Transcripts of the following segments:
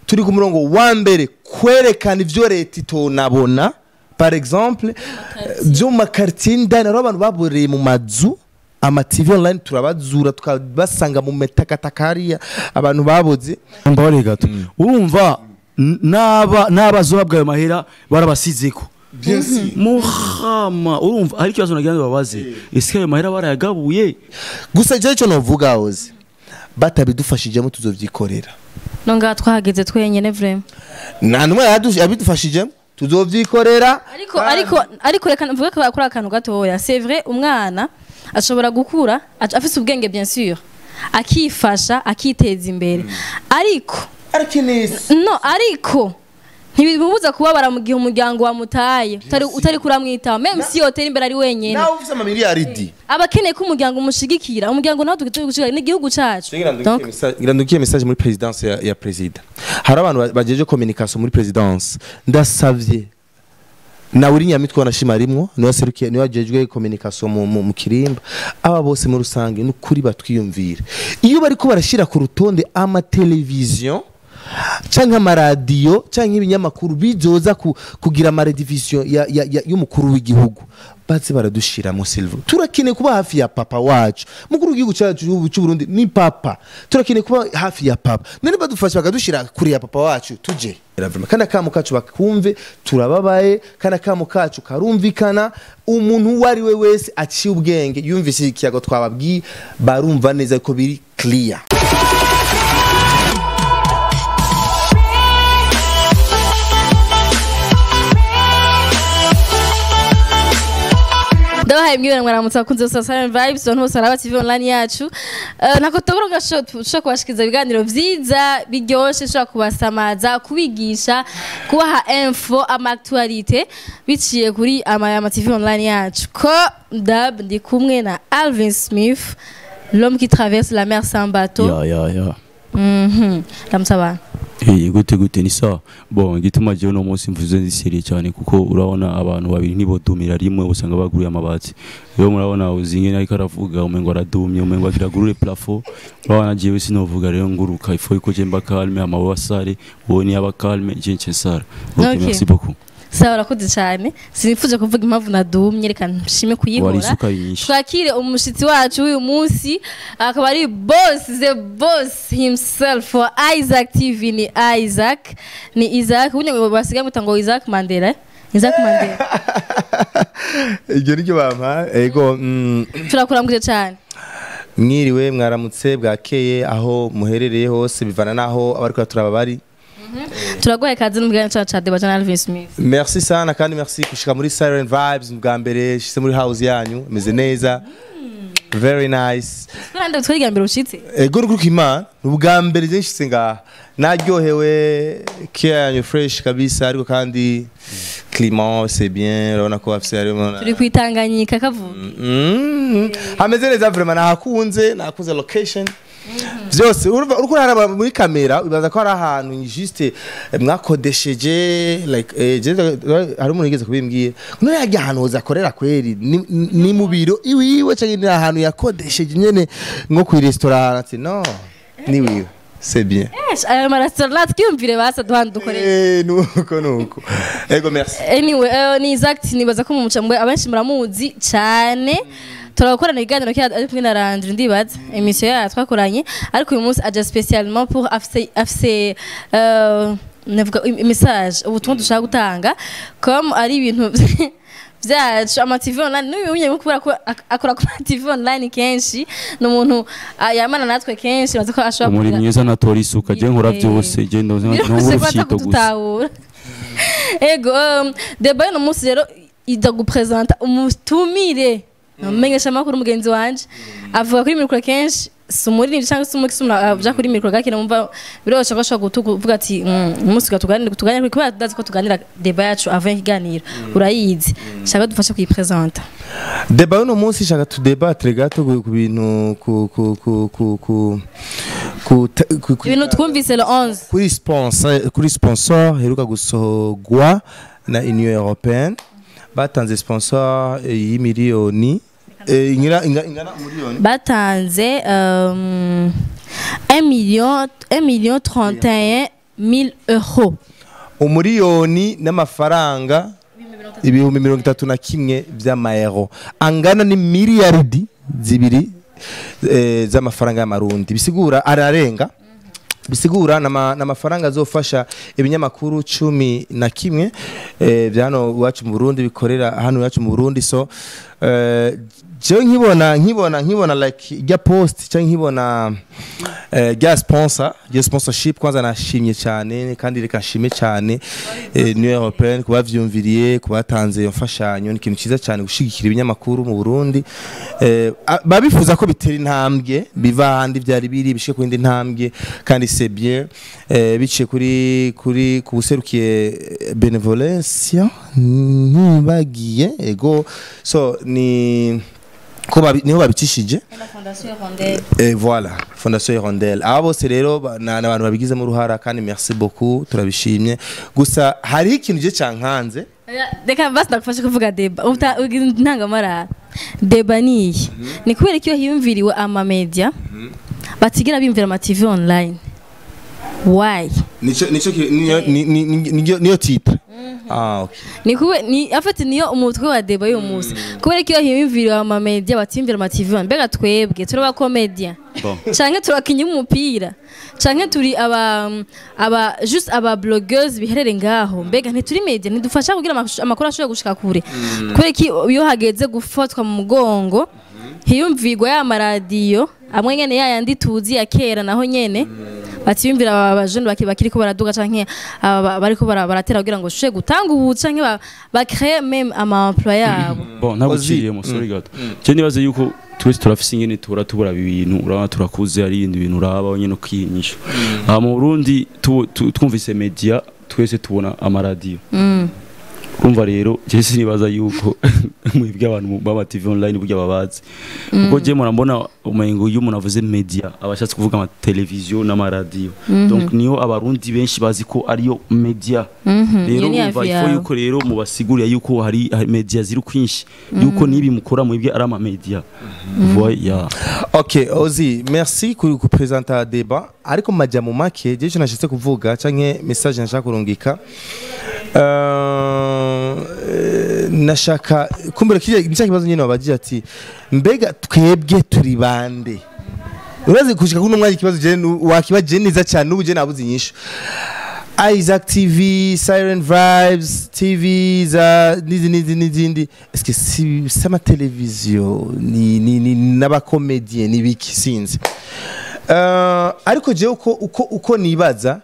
turi ku murongo wa mbere kwerekana ivyo leta itonabona par exemple byo mu makartier ndani aro abantu baboreye mu mazu ama TV online turabazura tukabasanga mu metakatakariya abantu baboze mbare gato urumva n'abazo babwaye mahera barabasizeko muhama urumva hari kibazo nagira babaze ese ayo mahera barayagabuye gusa je cyo novuga hoze batabidufashijemo tuzovyikorera nonga twahageze twenyene vraiment nta numwe yabidufashijemo tuzovyikorera ariko reka mvuge ko akora akantu gatoya c'est vrai umwana ashobora gukura afise ubwenge bien sûr akifasha akiteza imbere ariko ntibimubuza kubabara mu gihe umuryango wamutaye utari kuramwitaho même si hoteli imbere ari wenyene nawe ufise amamiliyaridi abakeneye ko umuryango umushigikira umuryango nawe tugushigikira n'igihugu cacu ngirandukiye message muri présidence ya president hari abantu bajeje communication muri présidence ndasavye na uri nyamitwa na shimarimwo niwe serukiye niwe ajejwe communication mu kirimba aba bose mu rusange n'ukuri batwiyumvira iyo bari ko barashira ku rutonde ama television canke amaradiyo canke ibinyamakuru bizoza kugira amaredivision y'umukuru w'igihugu baze baradushira mu silver turakine kuba hafi ya papa wacu mukuru w'igihugu cyacu cy'u Burundi ni papa turakine kuba hafi ya papa none badufasha bakadushira kuri ya papa wacu tuje kandi akamu kacu bakumve turababaye kandi akamu kacu karumvikana umuntu wari we wese aciye ubwenge yumvise ikiyago twababwiye barumva neza ko biri clear. Ndabahaye mwiriwe mwaramutse bakunze Social Vibes on hose araba TV online yacu nako toboroga shot kubashikiza ibiganiro vyiza biryoshe shaka kubasamaza kubigisha kubaha info ama actualité biciye kuri ama TV online yacu ko Débat ndi kumwe na Alvin Smith l'homme qui traverse la mer sans bateau ya Ramsaba gute ni sawa bon gituma je no munsi mvuze ndisiriye cyane kuko urabona abantu babiri nibodumira rimwe usanga baguye amabati rero murabona uzinge ariko aravuga umengo aradumye umengo akiragurure plafond urabona jewe sinovuga rero nguruka ifo iko jemba calme amabasare uboni aba calme je sara okay merci beaucoup sawa urakoze cyane sinifuje kuvuga impamvu nadumye reka nshime kuyihora twakire umushitsi wacu uyu munsi akaba ari the boss himself for Isaac TV ni Isaac unye basigaye mutango Isaac Mandela iryo ryo bampa ego turakurambuje cyane mwiriwe mwaramutse bwakeye aho muherereye hose bivana naho abariko turaba bari turagoye kazi n'umugani cha Débat na Alvin Smith. Merci sana kandi merci kushika muri Silent Vibes bwa mbere shise muri house yanyu meze neza. Very nice. Twende twiriga mbere ushitse. Ego rukima ubwa mbere je nshitse nga naryohewe kiyanyu fresh kabisa ariko kandi climat c'est bien urabona ko afise arimo turi kwitanganyika kavuga. Hameze neza vraiment nakunze location. Byose uriko haraba muri kamera ubaza ko ari ahantu juste mwakodesheje like hari umuntu yigeze kubimbwiye no yajya ahantu uzakorera kweri ni mu biro iwiwe cyangwa ni ahantu yakodesheje nyene nko ku restaurant no ni wiwe c'est bien ayo restaurant twiyumvire basa duhanda dukorera nuko ego merci anyway ni exact nibaza ko mu mucambwe abenshi muramuzi cyane turakorana ibiganiro ari kumwe na Randri ndibaza emission ya twakoranye ariko uyu munsi aje spécialement pour afse navuga message ubutumwa dushaka gutanga comme ari ibintu byacu ama TV online n'ubunye kubera ko akora ku TV online kenshi n'umuntu yamana natwe kenshi baza ko ashobora muri myiza na torisuka je nkora byose je ndoze n'urufito gusa ego Débat no munsi rero ida gupresenta umutumire Mengesha makuru mugenzi wanje avuga kuri mikro kenshi sumuri cyangwa sumukisumna bya kuri mikro gakira mumva birosha ko ashaka kuvuga ati umunsi tuganira kuko dazi ko tuganira Débat yacu avant ikiganiro urayizi shaka dufasha kuyipresenta Débat no munsi shaka tu débattre gato ku bintu ibintu twumvise le 11 kuri sponsor heruka gusogwa na Union Européenne batanze sponsor y'imiliyoni ingana umuliyoni batanze 1 million 31 000 euros. umuriyoni n'amafaranga ibihumbi 31 by'amayero angana ni miliyaridi zibiri z'amafaranga y'amarundi bisigura ararenga bisigura n'amafaranga azofasha ibinyamakuru 11 byano iwacu mu Burundi bikorera hano iwacu mu Burundi so je nkibona like ya post cyangwa nkibona ya sponsorship kwanza nashimye cyane kandi reka nshime cyane New European kubavyumviriye kubatanze yomfashanyo ni kintu ciza cyane gushigikira ibinyamakuru mu Burundi babifuza ko bitera intambwe biva handi byari biri bishike ku indi ntambwe kandi c'est bien biciye kuri kubuserukiye benevolencia ntibagiye ego so ni niho babicishije voilà Fondation Hirondelle abo bose rero n'abantu babigizemo uruhara kandi merci beaucoup turabishimye gusa hari ikintu je cankanze reka basi ndagufasha kuvuga Débat ntangamara Débat ni kubera ko hiyumviriwe ama média batigira bimvira ama TV online why niyo titre okay ni afite niyo umutwe wa Débat yo musi kubera ko hiyumviriwe ama média batimvira ama TV online mbega twebwe turaba comedian canke turakinye umupira canke turi just aba bloggers biherere ngaho mbega ntituri media ntidufasha kugira amakuru ashobora gushika kure kubera ko iyo hageze gufatwa mu mugongo hiyumvirwa ya maradiyo amwe nyene yayandi tuzi ya kera naho nyene batiyumvira abajene bakiri ko baraduga canke bariko baratera kugira ngo shushe gutanga ubu canke ba créer même ama emploi yabo bon naguciye mu sorry gato je nibaze yuko twese turafise ingene tubura ibintu urabona turakuze ari ibindi bintu uraba nyene kwinyisha mu Burundi twumvise media twese tubona amaradiyo kumva rero je nibaza yuko mwibwe abantu baba TV online burya babazi kuko je murambona umengo iyo umuntu avuze media abashatse kuvuga ama television n'amaradiyo donc niyo abarundi benshi bazi ko ariyo media rero umva ifo yuko rero mubasigurira yuko hari media ziri kwinshi yuko nibi mukora mwibwe ari ama media voilà OK Hosy merci ku présenter Débat ariko majya mu make je nashatse kuvuga canke message nashaka kurungika nashaka kumbura kije kibazo nyine wabagira ati mbega twebwe turi bande urazi kushika kuno mwanya kibazo je wakibaje neza cyane n'ubuje nabuze nyisho Isaac TV Siren Vibes TV za nizindi est-ce que si sama television ni naba comédien ni biki sinzi ariko je uko nibaza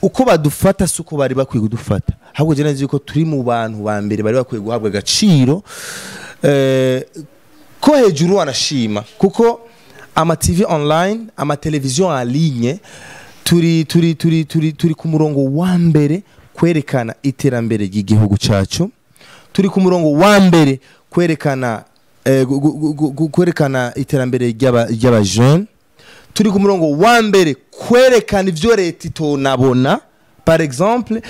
uko badufata suko bari bakwiye kudufata ahubwo je nazi yuko turi mu bantu ba mbere bari bakwiye guhabwa agaciro ko hejuru wanashima kuko ama TV online ama television en ligne turi ku murongo wa mbere kwerekana iterambere ry'igihugu cacu turi ku murongo wa mbere kwerekana iterambere ry'aba jeune turi ku murongo wa mbere kwerekana ivyo leta itonabona par exemple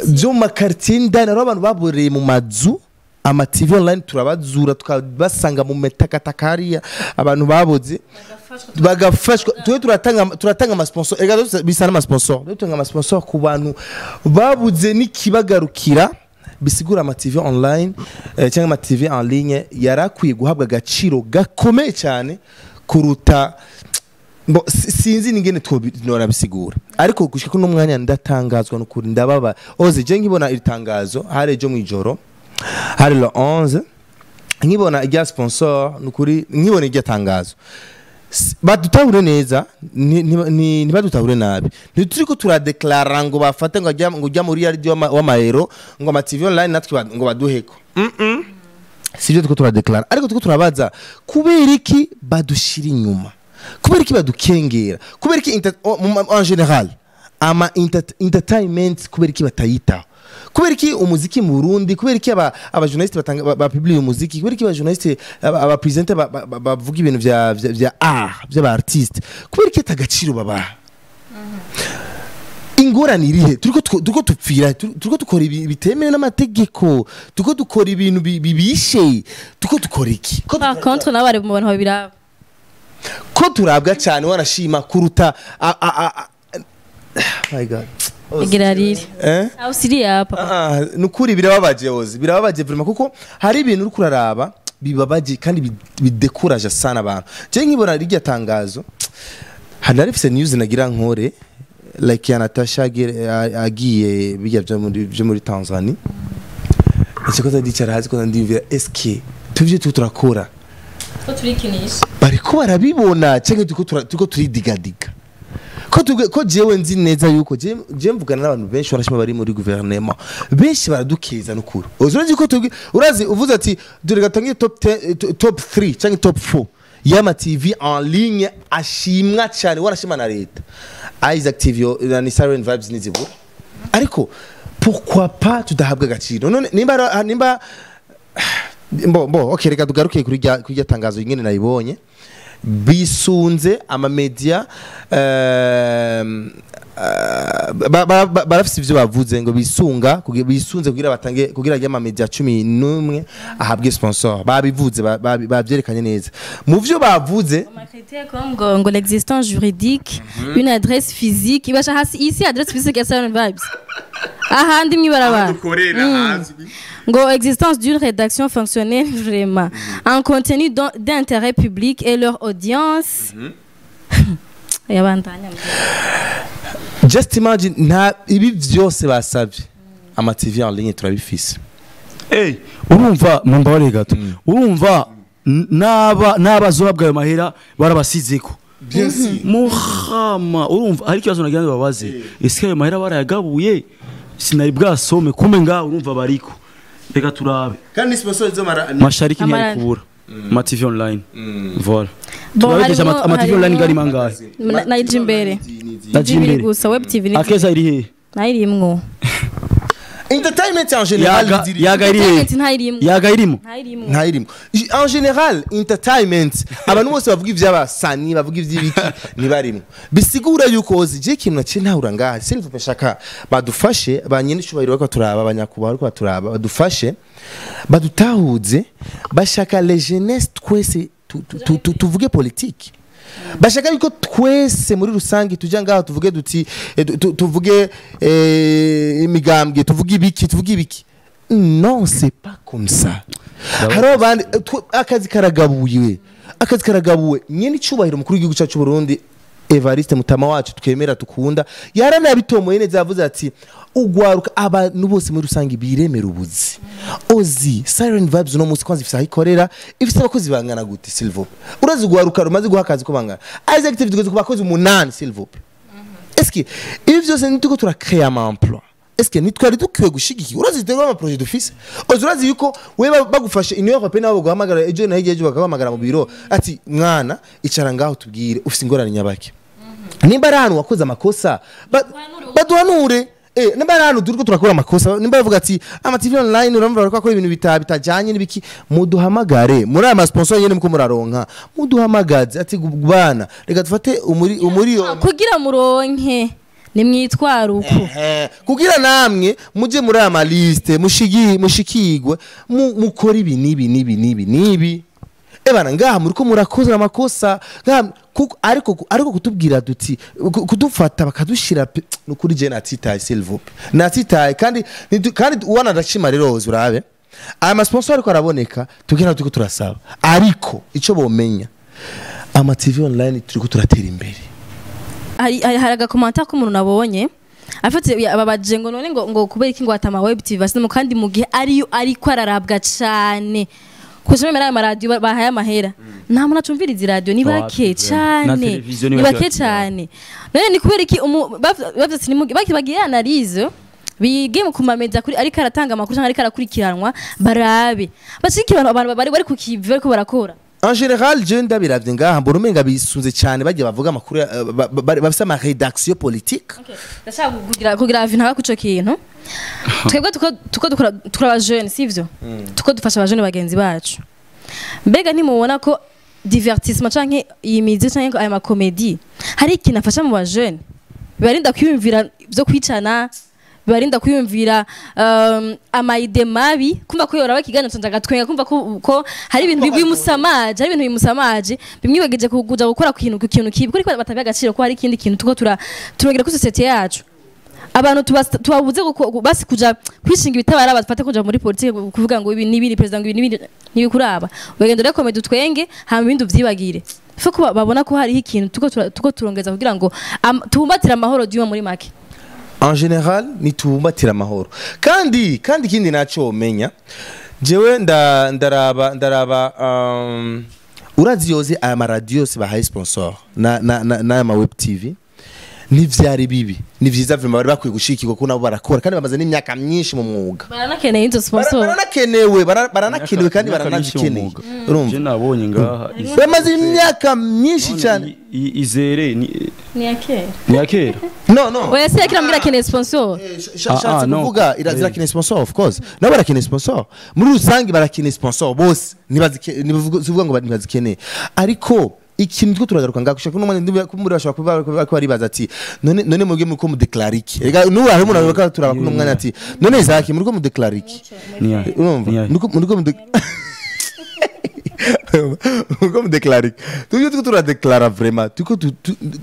byo makartier ndana abantu baboreye mu mazu ama TV online turabazura tukabasanga mu metakatakariya abantu baboze bagafashwa tuwe turatanga ama sponsor egado bisana ama sponsor dutanga ama sponsor ku bantu babuze nikibagarukira bisigura ama TV online cyangwa ama TV en ligne yarakwiye guhabwa agaciro gakomeye cyane kuruta bo sinzi ningene twobinora bisigura ariko gushika ko n'umwanya ndatangazwa n'ukuri ndababa Hosy je nkibona iritangazo hare jo mwijoro hari le 11 nkibona ijya sponsor n'ukuri nkibona ijya tangazo badutahure neza ni badutahure nabi ntituriko turadeclara ngo bafate ngo ujya muri radio w'amahero ngo ama TV online natwe ngo baduheko sivyo tuko turadeclara ariko tuko turabaza kubera iki badushira inyuma kubera iki badukengera kubera iki en général ama entertainment kubera iki batayita kubera iki umuziki mu Burundi kubera iki aba journaliste ba publier umuziki kubera iki aba journaliste aba presenter bavuga ibintu vya art vya artiste kubera iki tagaciro baba ingorane irihe turiko tupfira turiko dukora bitemewe n'amategeko turiko dukora ibintu bibishe turiko dukora iki par contre nabare mu bantu babiraba ko turabwa cyane wanashima kuruta my god Igerarire. Aho siriya papa. Nukuri birababaje Hosy, birababaje vraiment kuko hari ibintu uri kuraraba bibabaje kandi bidekuraje sana abantu. Je nkibona rijya tangazo. Hari arifise news nagira nkore like ya Natasha agiye bijya byo muri Tanzania. Ikibazo ndicara hazi ko ndivira SK tuvye turakora. Ko turikinisha. Bariko barabibona canke tuko turidigadiga. Ko jewe nzi neza yuko je mvugana n'abantu benshi barashima bari muri gouvernement benshi baradukeza n'ukuri urazi ko urazi uvuze ati dore gatangiye top 3 canke top 4 yama TV en ligne ashimwa cyane warashima na leta Isaac TV ni Siren Vibes nizibura ariko pourquoi pas tudahabwa agaciro none nimba okay reka tugaruke kuri tangazo ingene nayibonye bisunze ama média barafise ivyo bavuze ngo bisunze kugira ryama média 11 ahabwe sponsor babivuze bavyerekanye neza mu vyo bavuze ngo l'existence juridique une adresse physique ibasha hasi ici adresse physique ya Siren Vibes ahandi mwibarabara ngo existence d'une rédaction fonctionnelle vraiment en contenu d'intérêt public et leur audience yabandanya just imagine nta ibi vyose basavye ama TV en ligne turabifise urumva mambare gato urumva n'abazobwa ayo mahera barabasizeko muhama urumva hari kibazo nagira ngo babaze ese ayo mahera barayagabuye sinari bwasome kume nga urumva bariko reka turabe kandi sponsor zo mashariki ni kubura ma TV online voilà turabeje ama TV online gari mangahe nayijimbere najimbere gusa web TV akeza iri he nayirimwo entertainment en général yagairimo en général entertainment abantu bose bavuga ivy'abasani bavuga ivy'ibiki ni barimo bisigura yuko Hosy je kintu nace ntahura ngaha silver bashaka badufashe banyene cyubahiro bako turaba abanyakubaho ariko turaba badufashe badutahuze bashaka les jeunesse twese tuvuge politique bashaka yuko twese muri rusangi tujya ngaho tuvuge duti tuvuge imigambwe tuvuge ibiki non c'est pas comme ça haro bandi akazi karagabuwe nyene cyubahiro mukuru w'igihugu cyacu Burundi Evariste Mutama wacu twemera tukunda yaranabitomoye neza yavuze ati ugwaruka abantu bose muri rusangi biremera ubuzi Hosy Siren Vibes no musi kwanza ifisa ikorera ifisa abakozi bangana gute Silver urazi ugwaruka rumaze guhakaza ko bangana Isaac TV tugoze kubakozi 8 Silver est-ce que ibi byose nituko turakrea ama emploi est-ce que nitwari dukwiye gushigikira urazi tego ama projet d'office urazi yuko we bagufashe Union Européenne nabo guhamagara ejo na higeje bakahamagara mu biro ati mwana icara ngaho tubwire ufise ingorane nyabaki nimba rano wakoze amakosa baduhanure nimba rano turiko turakora amakosa nimba bavuga ati ama TV online uramva bariko akora ibintu bitajanye n'ibiki muduhamagare muri ama sponsor nyene muko muraronka muduhamagaze ati bana reka dufate umuri kugira muronke nimwitwara uko kugira namwe muje muri ama liste mushikigwe mukora ibi nibi ebana ngaha muriko murakoza amakosa ariko kutubwira duti kudufata bakadushira nukuri je natitaye Silver natitaye kandi uwana ndashima rero Hosy urabe ama sponsor ariko araboneka tugenda tuko turasaba ariko ico bomenya ama TV online turiko turatera imbere hari agakomanta ko umuntu nabonye afite ababaje ngo none ngo kubera iki ngo atama web TV basimo kandi mu gihe ariko ararabwa cyane kuzomera aya radio bahaye amahera nta muntu acumviriza radio ni bake cyane none ni kubera iki bavye ni bagiye analyse bige mu kumameza kuri ariko aratanga amakuru cyangwa ariko arakurikiranwa barabe bashiki abantu bari ku kivi bariko barakora en général je ndabiravye ngaha mbona umenga bisunze cyane bagiye bavuga amakuru bafise ama rédaction politique ndashaka kugira Alvin haka kuco kintu twebwe tuko dukora jeune sivyo tuko dufasha abajene bagenzi bacu mbega ntimubona ko divertissement canke imizi canke aya ma comedy hari ikintu afasha mu bajene barinda kwiyumvira byo kwicana barinda kwiyumvira amaide mabi kumva ko yora bakigana tondaga twenga kumva ko hari ibintu bimusamaje bimwibegeje kuguja gukora ku kintu kibi kuri batabiye agaciro ko hari ikindi kintu tuko turogera ku society yacu abantu tubabuze basi kuja kwishinga ibitabara bafate kuja muri politike kuvuga ngo ibi nibiri president ngo ibi nibiri nibikuraba wegenda rero komedi twenge hama ibindi uvyibagire fo ko babona ko hari ikintu tuko turongeza kugira ngo tubumbatira amahoro diyo muri make en général ni tubumbatira amahoro kandi kindi naco menya jewe ndaraba urazi yoze aya maradiyo se bahaye sponsor na ma web tv n'ivyari bibi ni vyiza vraiment bari bakwiye gushikirwa ko nabo barakora kandi bamaze n'imyaka myinshi mu mwuga baranakeneye izo sponsor baranakenewe kandi baranazikeneye urumva je nabonye ngaha bamaze imyaka myinshi cyane izere ni yakera no oya se yakira mbira keneye sponsor shatse kuvuga irakeneye sponsor of course nabo barakeneye sponsor muri rusangi barakeneye sponsor bose nibavuga ngo bazikeneye ariko ikintu tiko turagaruka ngakushaka n'umwana ndi kumuri bashobora kuba baribaza ati none muge muko mudeclarike rega nubu hari umuntu abaka turaba kuno mwana ati none Isaac muri ko mudeclarike urumva muri ko Comme déclarer. Tuko turadeclara vraiment. Tuko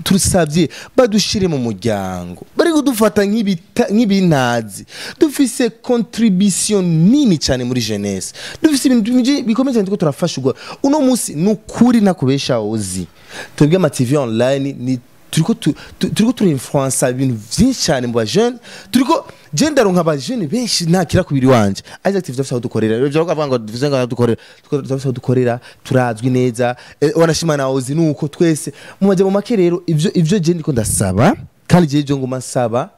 turusavye badushire mu muryango. Bari kudufata nk'ibintazi. Dufise contribution nini cyane muri jeunesse. Dufise ibintu bikomeye tuko turafashurwa. Uno musi nukuri nakubesha ozi. Twebwe ama TV online ni turiko turinfluencer ibintu byinshi cyane mu bajene. Turiko gender nk'aba jeune benshi ntakira kubiri wanje aje active dufite dukorera rero bakavuga ngo dufite ngo dukorera turazwi neza wanashimana ozi nuko twese mu majya mu make rero ivyo je ndiko ndasaba kandi je ngo masaba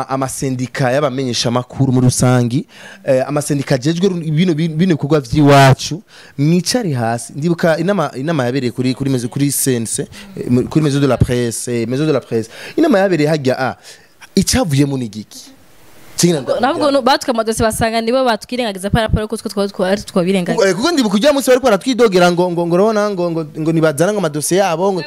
ama sendika y'abamenyesha makuru muri rusangi ama sendika jejwe bino bikorwa vyiwacu mwicari hasi ndibuka inama yabereye kuri sense kuri maison de la presse inama yabereye hajya icavuyemo n'igiki nabwo batuka amadose basanga nibo batwirengagiza paraporo ko twabirengagiza kuko ndibuka kujya munsi bari baratwidogera ngo urabona ngo nibazana ngo amadose yabo ngo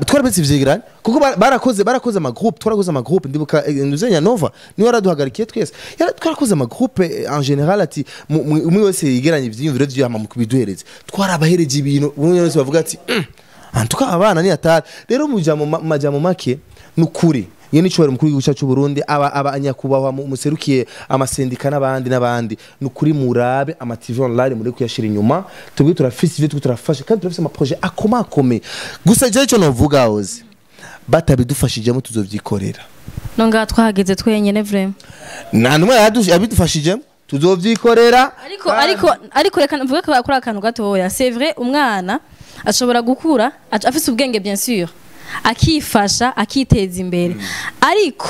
twarabetse ivyegeranya kuko barakoze ama groupe twarakoze ama groupe ndibuka Nuzenya Nova ni waraduhagarikiye twese twarakoze ama groupe en général ati umwe wese yigeranye ivyiyumviro vy'ama mu kubiduhereze twarabahereje ibintu umwe wese bavuga ati antuka abana ni atari rero mujamo make nukuri iyo nico bari mukuru w'igihugu cyacu Burundi aba nyakubahwa muserukiye amasendika n'abandi nukuri murabe ama TV online muri kuyashira inyuma tubwi turafise ivyo turafasha kandi turafise ama projet akomakome gusa je cyo novuga ozi batabidufashijemo tuzovyikorera nonga twahageze twenyene vraiment nta numwe yabidufashijemo tuzovyikorera ariko reka mvuge ko akora akantu gatoya c'est vrai umwana ashobora gukura afise ubwenge bien sûr akifasha akiteza imbere ariko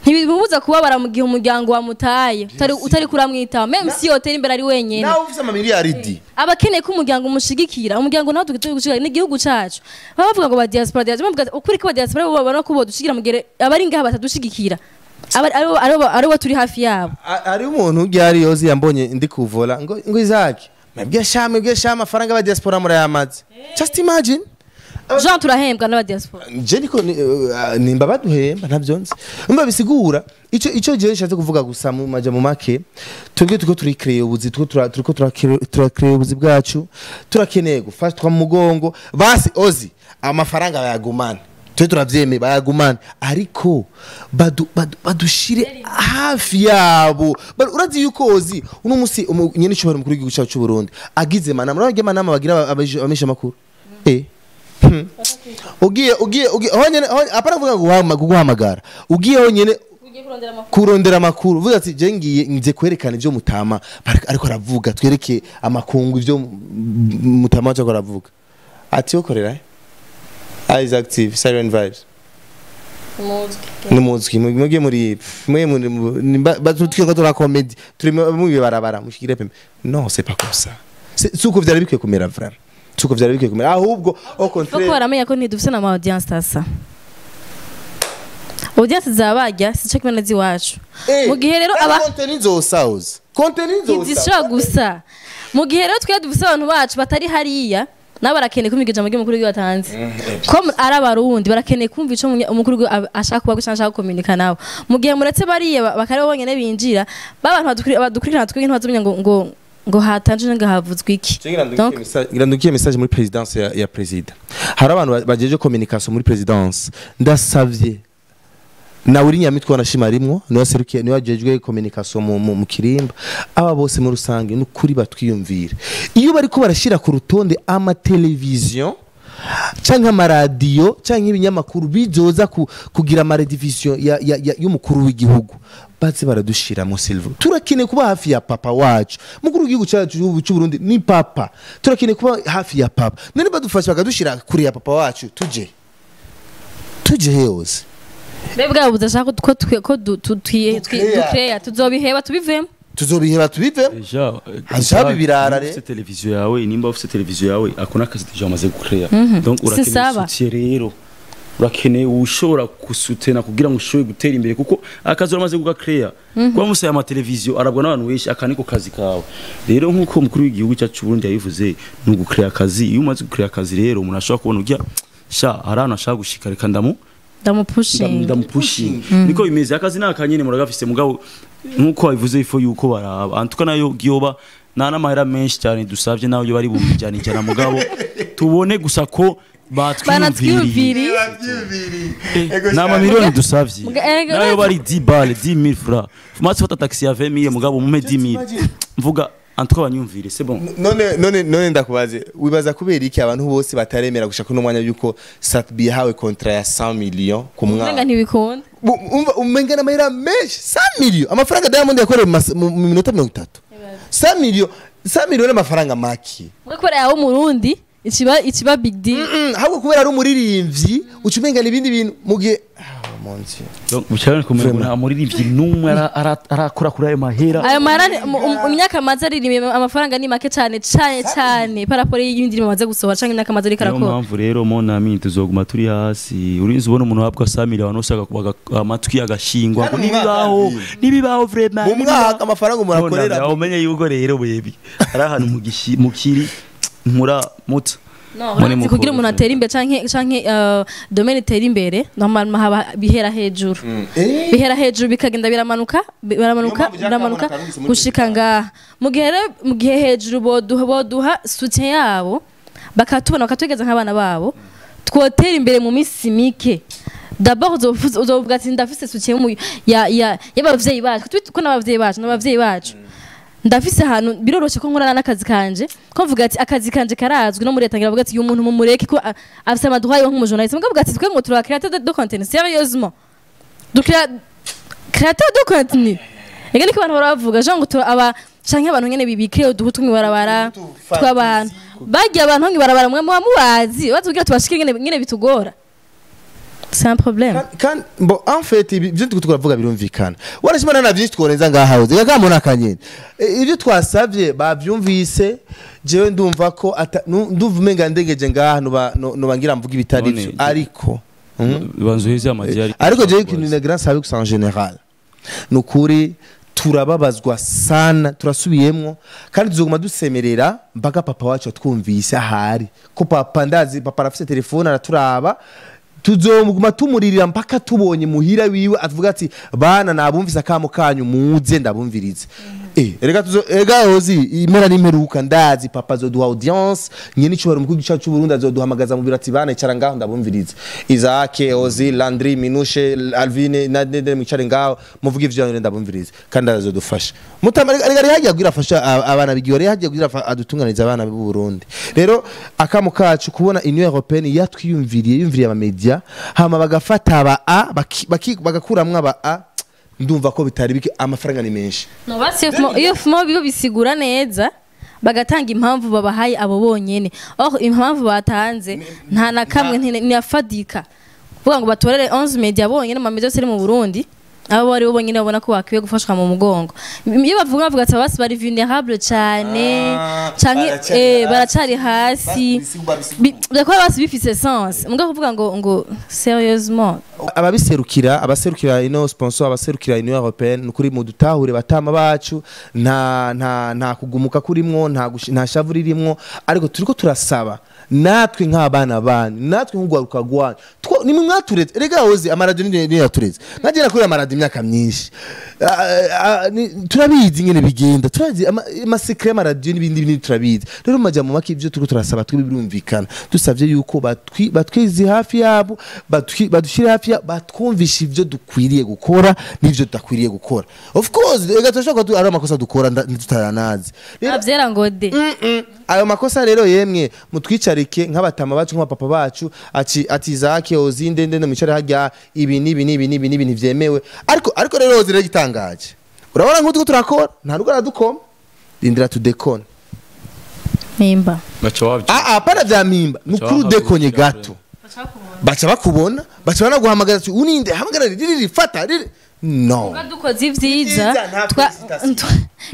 ntibimubuza kubabara mu gihe umuryango wamutaye utari kuramwitaho même si hoteli imbere ari wenyene nawe ufise amamiliyaridi abakeneye ko umuryango umushigikira umuryango nawe tugushigikira n'igihugu cacu bavuga ngo ba diaspora ukuri ko ba diaspora babona ko bodushigikira mu gihe abari ngaha batadushigikira aribo turi hafi yabo ari umuntu ugihari yozi yambonye ndi kuvola ngo Isaac mwebwe shama amafaranga ba diaspora murayamaze just imagine Jean turahembwa n'aba diaspora je niko nimba baduhemba ntavyonze umba bisigura ico je nshatse kuvuga gusa mu maja mu make twebwe tuko turi créer ubuzi turiko turakreer ubuzi bwacu turakeneye gufashwa mu mugongo basi ozi amafaranga bayagumana twe turavyeme bayagumana ariko badushire hafi yabo urazi yuko ozi uno musi nyene cyo mukuru w'igihugu cyacu Burundi agize manama n'abage manama bagira abamesha makuru ugiye honyene apara vuga ngo guhamagara ugiye honyene kurondera makuru vuga ati je ngiye nze kwerekana ivyo mutama ariko aravuga twereke amakungu ivyo mutama cyo aravuga ati ukorera Eyes active, silent vibes. Nimuziki mugiye muri batutike ko tora comedy turi mu barabara mushikire pembe non c'est pas comme ça suko vyari bikwiye kumera vraiment suko vyari bikwiye kumera ahubwo au contraire ko baramenya ko ntidufise na audience tasa audience zabajya sico kimwe nazi wacu mu gihe rero aba content zo gusa mu gihe rero twe dufise abantu bacu batari hariya nabarakene kumigije mu mukuru w'atanze ko arabarundi barakeneye kumva ico umukuru ashaka kuba gushaka komunika nawe mu gihe muretse bariye bakareba bonyene binjira babantu badukurikirana twige ntibazumenya ngo ngo hatanje nga havuzwe iki. ngirandukiye message muri présidence ya président. Hari abantu bajeje communication muri présidence ndasavye na uri nyamitwa na shimarimwo niyo serukiye niyo ajejwe communication mu kirimba aba bose mu rusange n'ukuri batwiyumvire iyo bari ko barashira ku rutonde ama television canke amaradiyo canke ibinyamakuru bizoza kugira amaredivision y'umukuru w'igihugu baze baradushira mu silver. Turakene kuba hafi ya papa wacu mukuru w'igihugu cyacu cy'u Burundi ni papa, turakene kuba hafi ya papa none badufasha bakadushira kuri ya papa wacu tuje hose. Bebwa budashaka ko tukreya tuzobiheba tubivemo Hajabi birara re televiziyo yawe nimba ufite televiziyo yawe akona kazi deja amaze gucrea donc urakeneye rero urakeneye ushobora kusutena kugira ngo ushobe gutera imbere kuko akazi uramaze gugacrea kwa musaya ama televiziyo arabwa n'abantu benshi akaniko kazi kawe rero nkuko mukuru w'igihugu cyacu Burundi yabivuze no gucrea akazi iyo umaze gucrea akazi rero umuntu ashobora kubona ujya harana ashaka gushika reka ndamupushing niko bimeze akazi nakanyene muragafise mugabo nkuko bivuze ifo yuko baraba antuka nayo giyoba nana mahera menshi cyane dusavye nayo bari bumijana ijana mugabo tubone gusa ko batwiyumviriye nama miliyoni dusavye nayo bari 10 balles 10000 francs fumatse fata taxi ya 20000 mugabo mume 10000 mvuga antuka banyumvire c'est bon none ndakubaze wibaza kubera iki abantu bose bataremera gushaka no mwanya yuko Satbi hawe contrat ya 100 millions ku mwaka Umenga ntibikunda umenga namahera menshi 100 millions amafaranga Diamond yakoreye mu minota 30 100 millions n'amafaranga maki mukora yawo murundi ikiba big deal ahubwo kubera ari umuririmbyi ucumenga n'ibindi bintu mugihe donc mucyane kumenya amuririmbyi numwe arakora kuri ayo mahera imyaka maze aririmye amafaranga ni make cyane paraporo y'ibindi bimaze gusohora canke imyaka maze ari karakora mpamvu rero mona mimi tuzoguma turi hasi urinzi ubona umuntu wabwa 100 millions anoshaka kubaga amatwi agashingwa ko nibibaho vraiment mu mwaka amafaranga umuntu akorera umenye yuko rero bebi ari ahantu mukiri muta no kugira umuntu atera imbere canke domaine itera imbere normalement haba bihera hejuru bikagenda biramanuka gushika ngaha mu gihe hejuru boduha soutien yabo bakatubona bakatwegeza nk'abana babo twotera imbere mu misi mike d'abord uzovuga ati ndafise soutien y'abavyeyi bacu ko n'abavyeyi bacu ndafise ahantu biroroshe ko nkorana n'akazi kanje ko mvuga ati akazi kanje karazwi no muri leta ngira avuga ati uyu muntu mumureke ko afise amaduhaye nk'umujournaliste mvuga ati twe ngo tura créateur de contenu sérieusement créateur de contenu ega niko abantu baravuga je ngo aba canke abantu nyene bibikire uduhutumwe barabara tw'abantu bagiye abantu ngi barabara mwe mubazi batubwira tubashike nyene bitugora. C'est un problème. Bon, en fait, ibyo tukuvuga birumvikana. Warashimana na byinshi tworenza ngahahoze. Yagamona kanyene. Ibyo twasavye bavyumvise, jewe ndumva ko nduvumenga ndegeje ngaha no bangira mvuga ibitari byo. Ariko banzuhize amajyari. Ariko jewe ikintu na grand sabe en général. Nukuri turababazwa sana turasubiyemwo kandi tuzoguma dusemerera mpaka papa wacu twumvise ahari. Ko papa ndazi papa arafise telefone araturaba tuzomuguma tumuririra mpaka tubonye muhira wiwe avuga ati bana nabumvise akamo kanyu muze ndabumvirize erega Hosy imera n'imperuka ndazi papa zoduha audience nyene cyo mu gihugu cyacu Burundi azoduhamagaza mu birati bana icara ngaho ndabumvirize Isaac Hosy Landry Minushe Alvin nadede mwicare ngaho muvuga ivyo ndabumvirize kandi azodufasha mutamari hagiye kugira afasha abana bigiyore hagiye kugira adutunganiza abana b'u Burundi rero akamo kacu kubona Union Européenne yumviriye aba média hama bagafata aba bagakuramwa aba ndumva ko bitari bike amafaranga ni menshi no basi iyo fumo bigo bisigura neza bagatanga impamvu babahaye abo bonyene impamvu batanze nta na kamwe ntiyafadika vuga ngo batorere 11 média bonyene mu media yose mu Burundi abo bari bonyene babona ko bakwiye gufashwa mu mugongo iyo bavuga ati basi bari vulnerable cyane canke baracari hasi bakora basi bifise sens muga kuvuga ngo sérieusement abaserukira ino sponsor abaserukira Union Européenne nukuri mu dutahure batama bacu nta kugumuka kurimwo nta shavuri rimwo ariko turiko turasaba natwe nk'abana banyu natwe nk'ugwaruka gwanyu nimwe mwatureze rega hozi amaradiyo ni yatureze nagera kuri amaradiyo imyaka myinshi turabizi ngene bigenda turazi amasekre y'amaradiyo n'ibindi turabizi rero majya mu maki ivyo turiko turasaba twibirumvikana dusavye yuko batwizi hafi yabo badushire hafi batwumvisha ivyo dukwiriye gukora n'ivyo tudakwiriye gukora of course rega turashaka ari amakosa dukora tutaranazi avyera ngode ayo makosa rero yemwe mutwicarike nk'abatama bacu nk'abapapa bacu ati zake ozinde ndende mwicare hajya ibi ntivyemewe ariko rero ozire gitangaje urabona nk'uko turakora nta rugara dukoma rindira tudekone mimba para vya mimba nukuru dekonye gato baca bakubona baca banaguhamagara ati uninde hamagara riri fata riri no dukoze ivyiza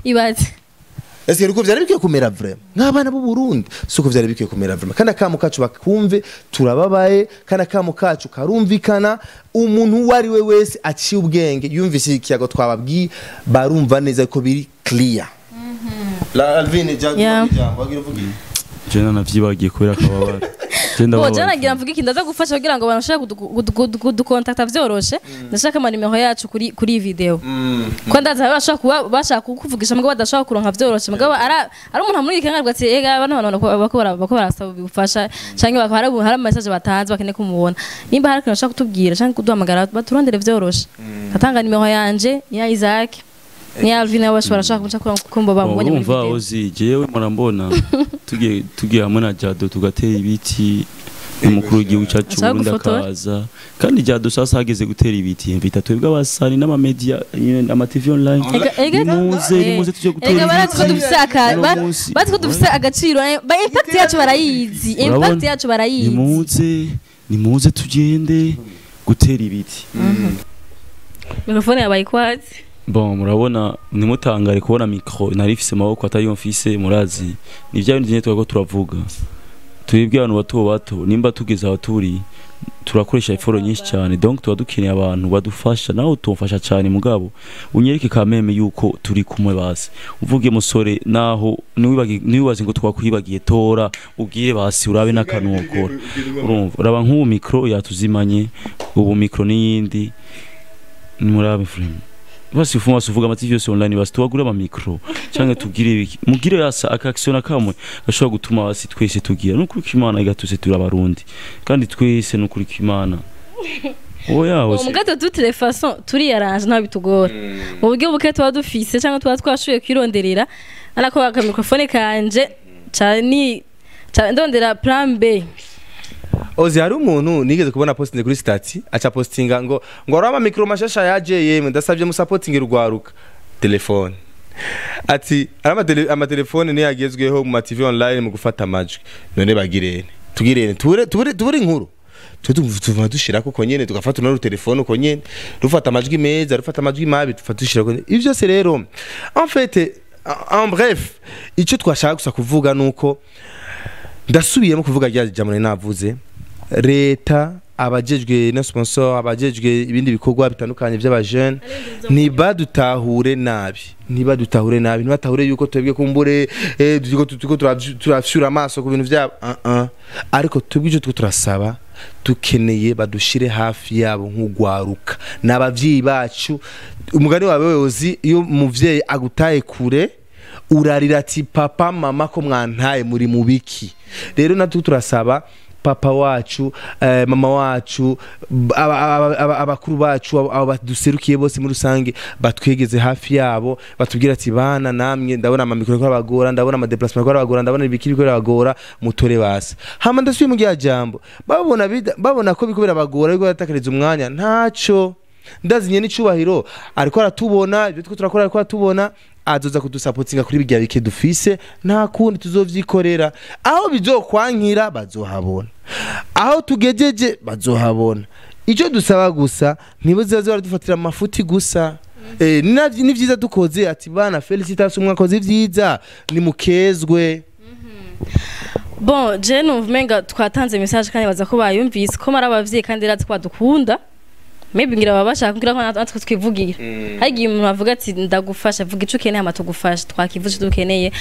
ibaze ese ruko vyari bikwiye kumera vraiment nk'abana b'u Burundi suko vyari bikwiye kumera vraiment kana kamu kacu bakumve turababaye kana kamu kacu karumvikana umuntu wari we wese aciye ubwenge yumvise ikiyago twababwiye barumva neza ko biri clear la Alvin jambo agira vuga jena navyibagiye kubera kababara jana ngira mvuga iki ndaza gufasha kugira ngo banashaka kudukontakta vyoroshe ndashaka amanimero yacu kuri video ko ndaza bashaka kukuvugisha mugabo badashaka kuronka vyoroshe mugabo ari umuntu muri ikanga ati ega bana bako barasaba bifasha canke hari message batanze bakene kumubona nimba hari kintu bashaka kutubwira canke kuduhamagara baturondere vyoroshe atanga nimero yanje ya Isaac ni Alvin abash barashaka kuca kumba bamubonye muri video ozi jewe marambona tugiye hamwe na Jado tugatera ibiti umukuru w'igihugu cyacu Burundi akaza kandi Jado sasa hageze gutera ibiti mvita twebwe abasani n'ama media ama TV online nimuze tuje gutera ibiti batiko dufise agaciro impact yacu barayizi nimuze tugende gutera ibiti mikrofone yabaye kwatsi bon murabona nimutangare kubona micro narifise maboko atariyo mfise murazi nivya bindi nyine twako turavuga twibwe abantu bato nimba tugeze aho turi turakoresha iforo nyinshi cyane donc tuba dukeneye abantu badufasha naho tumfasha cyane mugabo unyereke kameme yuko turi kumwe basi uvuge musore naho niwibaze ngo twakwibagiye tora ubwire basi urabe n'akanukora urumva uraba nk'ubu micro yatuzimanye ubu micro n'iyindi nimurabe frame basi fuma suvuga amativi yose online basi tuwagura ama micro canke tugire ibiki mugire yasa akaction kamwe gashobora gutuma basi twese tugira n'ukuri kimana igatuse turabarundi kandi twese n'ukuri kimana oya ose umugato toutes les façons turi yaranje nta bitugora mu buryo buke tuba dufise canke twashuye kwironderera ariko aka microphone kanje cyane ndondera plan B ozi hari umuntu nigeze kubona posting kuri stati acha postinga ngo arama micro mashasha yaje yemwe ndasabye mu supporting rugwaruka telefone ati ama telefone ni yagezweho mu TV online mu gufata amajwi none bagirene tugirene tubure inkuru tuva dushira ko nyene tugafata no telefone ko nyene rufata amajwi meza rufata amajwi mabi tufadushira ko ivyo se rero en fait en bref icyo twashaka gusa kuvuga nuko ndasubiyemo kuvuga rya jambo navuze leta abajejwe na sponsor abajejwe ibindi bikorwa bitandukanye by'abajeune nibadutahure nabi nibatahure yuko twebwe kumbure tuko turafyura amaso ku bintu byabo ariko twebwe icyo turasaba tukeneye badushire hafi yabo nk'ugwaruka n'abavyi bacu umugani wawe ozi iyo muvyeyi agutaye kure urarira ati papa mama ko mwantaye muri mubiki rero natwe turasaba papa wacu mama wacu abakuru bacu abo baduserukiye bose muri rusange batwegeze hafi yabo batubwira ati bana namwe ndabona ama micro ko abagora ndabona ama déplacement ko abagora ndabona ibikiri ko abagora mutore basa hama ndasuye mu gihe jambo babona ko bikubera abagora ariko yatakariza umwanya ntaco ndazinye n'icubahiro ariko aratubona ibyo turakora ariko aratubona azoza kudusapotinga kuri bijya bike dufise nta kundi tuzovyikorera aho bizokwankira bazohabona aho tugejeje bazohabona icyo dusaba gusa ntibuzaze baradufatira amafuti gusa ni vyiza dukoze ati bana felicitation mwakoze vyiza ni mukezwe bon je numva menga twatanze message kandi baza ko bayumvise ko mara abavyeyi kandi ratse kwadukunda maybe ngira babashaka kugira ko natwe twivugira hagiye umuntu avuga ati ndagufasha vuga ico ukeneye ama tugufasha twakivuze dukeneye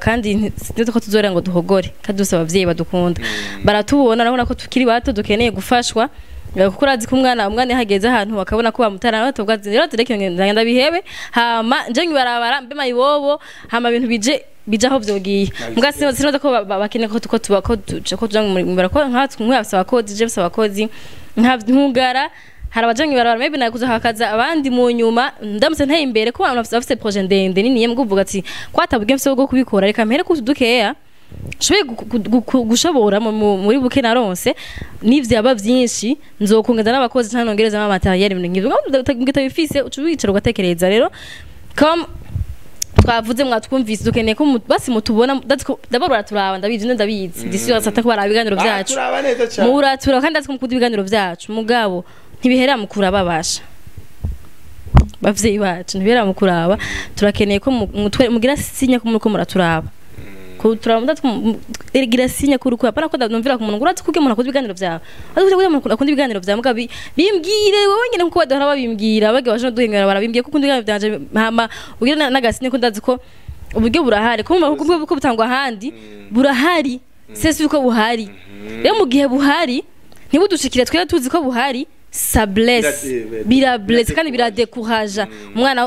kandi sinzi ko tuzorera ngo duhogore kandi dusaba abavyeyi badukunda baratubona urabona ko tukiri bato dukeneye gufashwa kuko urazi ko umwana hageze ahantu bakabona ko bamutarana batuvuga ati rero tureke ngenda bihebe hama nje ngibarabara mbe mayibobo hama ibintu bija aho vyogiye mbwa sinoza ko bakeneye ko tuja mu barako nkatwe abasaba abakozi je abasaba abakozi nkugara hari abajanyi barabara maybe nakuza hakaza abandi mu nyuma ndamutse nteye imbere ko abantu bafite projet ndende nini yemwe kuvuga ati kwatabwe mfite bwo kubikora reka mpere ko dukeya shobe gushobora muri buke naronse nivyo yaba vyinshi nzokungeza n'abakozi cyane nongereza ama materiel ngivyo utabifise ucubicara ugatekereza rero comme twavuze mwatwumvise dukeneye ko basi mutubona d'abord baraturaba ndabizi ndabizi disiyo sata ko barabiganiro byacu muratura kandi atwo mukudi biganiro byacu mugabo ntibihera mukura babasha bavyeyi bacu ntibihera mukuraba turakeneye ko mugira sinya ko muriko muraturaba ko turabunda gira sinya ko urukura para ko ndumvira ku muntu urati kuge umuntu akoze ibiganiro byawe azi kuge umuntu akunda ibiganiro byawe mugabi bimbwire wowe nyine nkuko badahora babimbwira bage baje no duhengera barabimbwiye kuko ibiganiro byanje hama ugira nagasinye ko ndazi ko uburyo burahari ko ko butangwa handi burahari sese uko buhari rero mu gihe buhari ntibudushikire twera tuzi ko buhari sabless birabless kandi biradekuhaja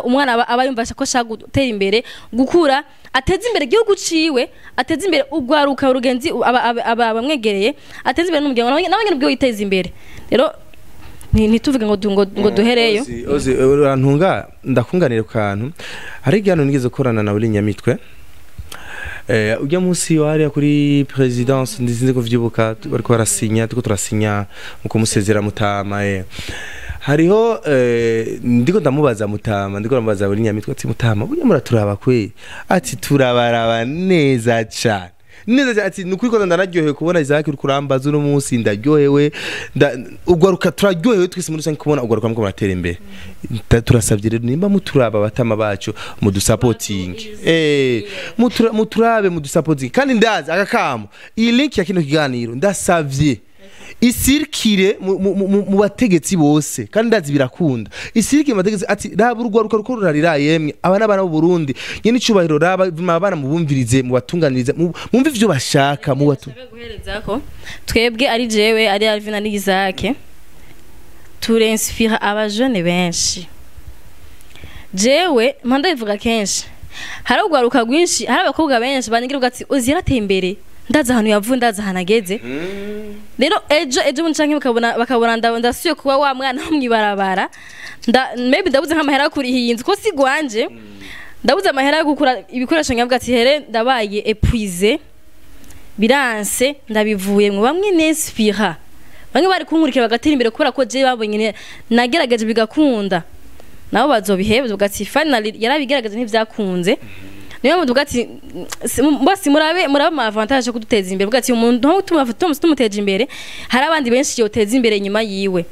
umwana aba yumva ko ashaka gutera imbere gukura ateze imbere igihugu ciwe ateze imbere ugwaruka urugenzi abamwegereye ateze imbere n'umuryango n'abanyene bwo yiteza imbere rero ntituvuge ngo duhereyo urantunga ndakunganira kantu hari igihano nigeze korana na uri nyamitwe ujya musi wari kuri presidence ndizinze ko vyibuka bariko barasinya tuko turasinya muko musezera mutama hariho ndiko ndamubaza mutama ndiko ndamubaza uri nyamitwe ati mutama burya muraturaba kwe ati turabaraba neza cyane neza ati nukuri ko ndanaryohewe kubona Isaac uri kurambaza uno munsi ndaryohewe ugwaruka turaryohewe twese muri sanki kubona ugwaruka mko muratera imbere turasabye rero nimba muturaba batama bacu mu supporting muturabe mu supporting kandi ndazi akakamo iyi link ya kino kiganiro ndasavye isirikire mu bategetsi bose kandi ndazi birakunda isirikire mu bategetsi ati raba urugwaruka ruko rurarira yemwe abana b'u Burundi nyine icubahiro raba abana mubumvirize mu batunganirize mumve ivyo bashaka mu batu guherezako twebwe ari jewe ari Alvin na Isaac turinspire abajene benshi jewe mpanda bivuga kenshi hari urugwaruka rwinshi hari abakobwa benshi banigira ugati uzirateye imbere ndaza ahantu yavuye ndaza hanageze rero ejo buncanke bakabona ndasuye kuba wa mwana mwibarabara maybe ndabuze nk'amahera kuri iyi nzu ko si gwanje ndabuze amahera yo gukura ibikoresho nyavuga ati here ndabaye épuisé biranse ndabivuye mu bamwe n'inspira bamwe bari kunkurikira bagatera imbere kubera ko je babonye nagerageje bigakunda nabo bazobihebe ugati finally yarabigerageze ntivyakunze niyo muduga ati basi murabe ma avantage ko duteza imbere ugati umuntu tumuteje imbere hari abandi benshi yoteza imbere nyuma yiwe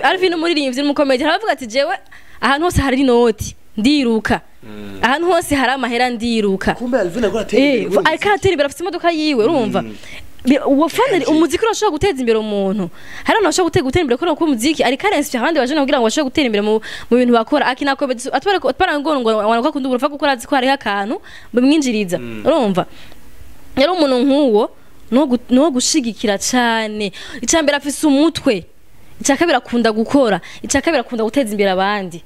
Alvin umuririmbyi n'umukomedi aravuga ati jewe ahantu hose hari inoti ndiruka ahantu hose hari amahera ndiruka kumbe Alvin akorateye akatera imbere afite imodoka yiwe urumva wafana umuziki urashobora guteza imbere umuntu hari n'abashobora gutera imbere ko umuziki ari karensi abandi baje kugira ngo bashobore gutera imbere mu bintu bakora akinako atwara ngo wanako kunda urufa gukora azi ko hari akantu bimwinjiriza urumva rero umuntu nk'uwo no gushigikira cyane icambere afise umutwe icyakabira akunda gukora icyakabira akunda guteza imbere abandi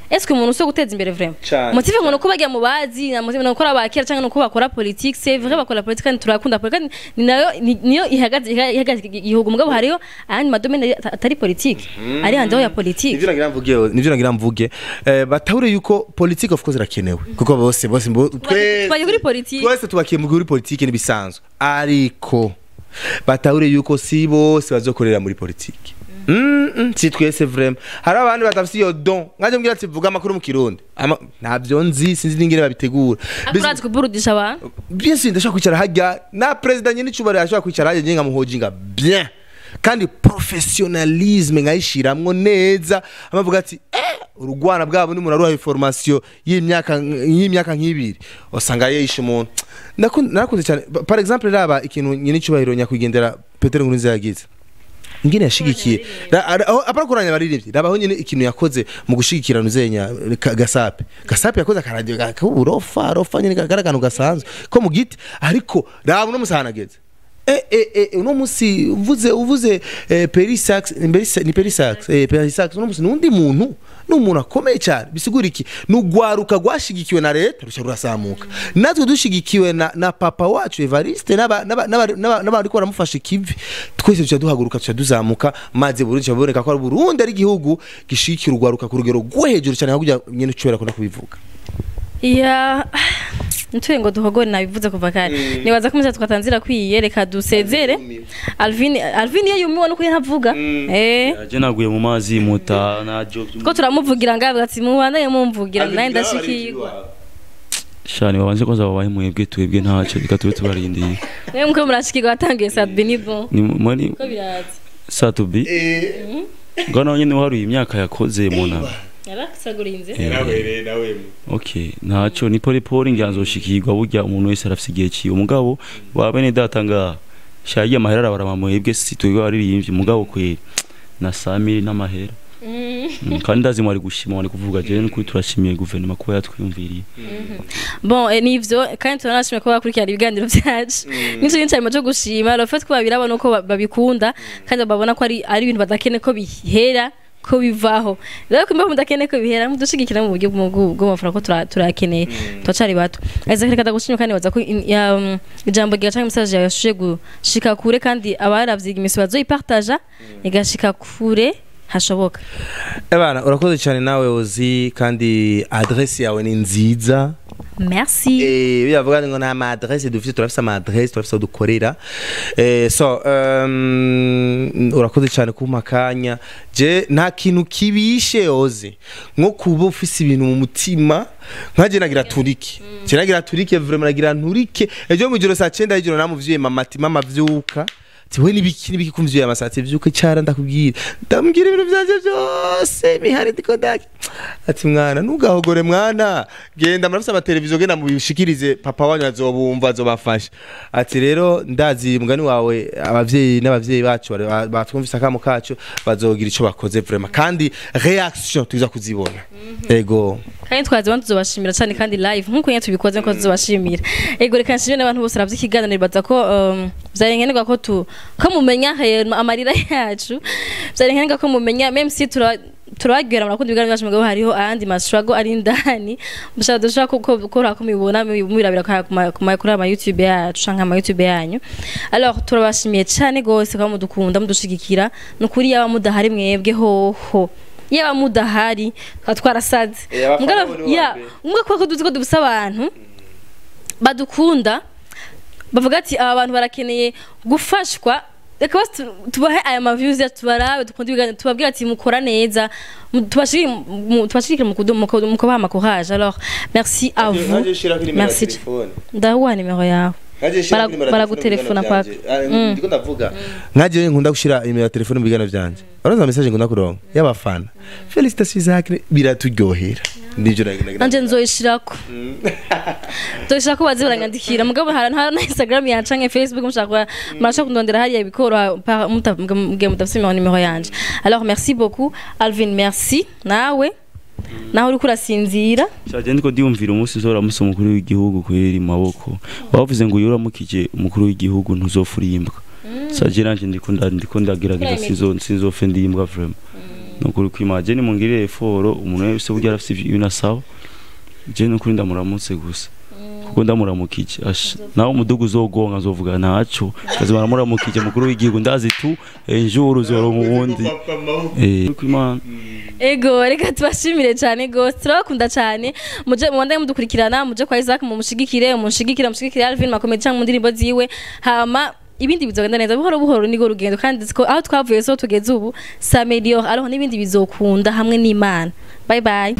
Est-ce que umuntu so guteza imbere vraiment motive ngo nuko bagiye mu bazi na motive nuko abakera cyangwa nuko bakora politique c'est vrai bakora politique kandi turakunda politique niyo ihagaze igihugu mugabo hariyo andi madomene atari politique ari hanze ya politique nivyo nagira mvuge batahure yuko politique of course irakenewe kuko bose twaje kuri politique twese tubakiye muri politique nibisanzwe ariko batahure yuko si bose bazokorera muri politique si twese vraiment hari abandi batafisi yo don ngaje mbwira ati vuga amakuru mu Kirundi ntabyo nzi sinzi n'ingire babitegura akurazi kuburudisha abantu bien sûr ndashaka kwicara hajya na president nyine cyubari ashaka kwicara hajya ngenga muhojinga bien kandi professionnalisme ngayishiramwo neza amavuga ati urugwana bwabo ni umuntu aruha formation y'imyaka nk'ibiri osanga yishe umuntu nakunze cyane par exemple raba ikintu nyine cyubahiro nyakwigendera Peter Nkurunziza yagize ingene yashigikiye apara kuranya abaririmbyi rabaho nyine ikintu yakoze mu gushigikirana uzenya gasape yakoze akaradio kaburofa rofa nyine garagano gasanzwe ko mu giti ariko raba no musanageze uno musi uvuze perisax ni perisax uno musi nundi muntu n'umuntu akomeye cyane bisigura iki nugwaruka gwashigikiwe na leta rusha rurasamuka natwe dushigikiwe na papa wacu Evariste n'abari ko baramufasha ikivi twese tuca duhaguruka tuca duzamuka maze Burundi cyaboneka ko ari Burundi ari igihugu gishikira urwaruka ku rugero rwo hejuru cyane hakujya nyene cubera ko ndakubivuga ntwe ngo duhogore nabivuze kuva kare nibaza ko twatanzira kwiyereka dusezere Alvin iyo yumiwe nuko ntavuga je naguye mu mazi muta na job ko turamuvugira ngabe ati mubandanye mumvugira naye ndashikirwa shani babanje ko zabaye mwebwe twebwe ntaco reka tubarindiye mwe mko murashikirwa atangiye sa benibo ni moni ko birazi sa to be ngano nyine waruye imyaka yakoze muna yarasagurinze nawe okay ntaco ni pole ngiyanzoshikirwa burya umuntu wese arafise igihe ciwe umugabo wa bene data nga shaye amahera baramamwebwe sitwe baririmbye umugabo kwe na Samiri n'amahera kandi ndazimwe ari gushima wari kuvuga je nuko turashimiye guverinoma kuba yatwiyumviriye bon nivyo kandi turanashimye ko bakurikira ibiganiro byacu n'icyo cyane cyo gushima rafat ko babirabona uko babikunda kandi babona ko ari ibintu badakene ko bihera ko bivaho rero kumbe mudakene ko bihera mudushigikira mu buryo bw'amafaranga ko turakeneye twacari bato azakireka ndagushimye kandi waza ko ijambo giga cyangwa message yashuje gushika kure kandi abaravye imisi bazoyipartager igashika kure hashoboka bana urakoze cyane nawe Hosy kandi adresse yawe ni nziza merci bivuga ngo na ma adresse dufite turafise ama adresse turafise dukorera so urakoze cyane ku makanya je nta kintu kibishe Hosy nko kuba ufise ibintu mu mutima nkaje nagira turike vraiment nagira nturike ejo mu joro saa 9 y'ijoro namuvyiye mama vyuka tiwe nibiki kumvye amasati vyuko cyara ndakubwira ndambwira ibintu byanje byose mihari ndikondaki ati mwana nugahogore mwana genda murafisa ama televiziyo genda mubishikirize papa wanyu azobumva azobafasha ati rero ndazi mugani wawe n'abavyeyi bacu batwumvisa kamo kacu bazogira ico bakoze vraiment kandi reaction tuza kuzibona ego kandi twazibantu tuzobashimira cyane kandi live nkuko nyine tubikoze ko tuzobashimira ego reka nshimire n'abantu bose ravye ikiganiro baza ko byarengenega ko mumenya amarira yacu byarengenega ko mumenya même si turagera murakundi biganiro byacu mugabo hariho ayandi mashago ari ndani dushaka ko mubibona mwirabire kuri ama YouTube yacu canke ama YouTube yanyu alors turabashimiye cyane gose ko mudukunda mudushigikira nukuri yaba mudahari mwebwe hoho yaba mudahari twarasaze umwe ko duzi ko dufise abantu badukunda bavuga ati aba bantu barakeneye gufashwa reka tubahe aya ma views ya tubarabe dukunda ibiganiro tubabwira ati mukora neza tubashirike mu kubaha amakohaje alors merci à vous merci ndahuha nimero yawe baragutelefona paka ndiko ndavuga nkaje nkunda gushira imero ya telefone mu biganiro byanje baraza message ngunda kuronka y'abafana félicitations Isaac biraturyohera nivyo nanje nzoyishirako nzoyishirako bazirangandikira mugabo na Instagram ya canke Facebook murashaka kundondera hariya ibikoro mutafise nimero yanje alors merci beaucoup Alvin merci nawe naho uri kurasinzira cyaje ndiko ndiyumvira umunsi zora musi mukuru w'igihugu kweri maboko bavuze ngo yoramukije umukuru w'igihugu ntuzofurimbwa saje nanje ndiko ndagerageza sinzofe ndimbwa vraiment nukuri kwimaje ni mungirire eforo umuntu wese burya arafite ibinasaba je nukuri ndamuramutse gusa kuko ndamuramukije naho umudugu uzogonga azovuga ntaco kazimara muramukije mukuru w'igihugu ndazi tu enjuru zoro mu wundi kwimana ego reka tubashimire cyane gose turakunda cyane muje mubandaye mudukurikirana muje kwa Isaac mumushigikire Alvin makomedi cyangwa mu ndirimbo ziwe hama ibindi bizogenda neza buhoro nigo rugendo kandi aho twavuye so tugeze ubu s'améliore alors n'ibindi bizokunda hamwe n'Imana bye bye.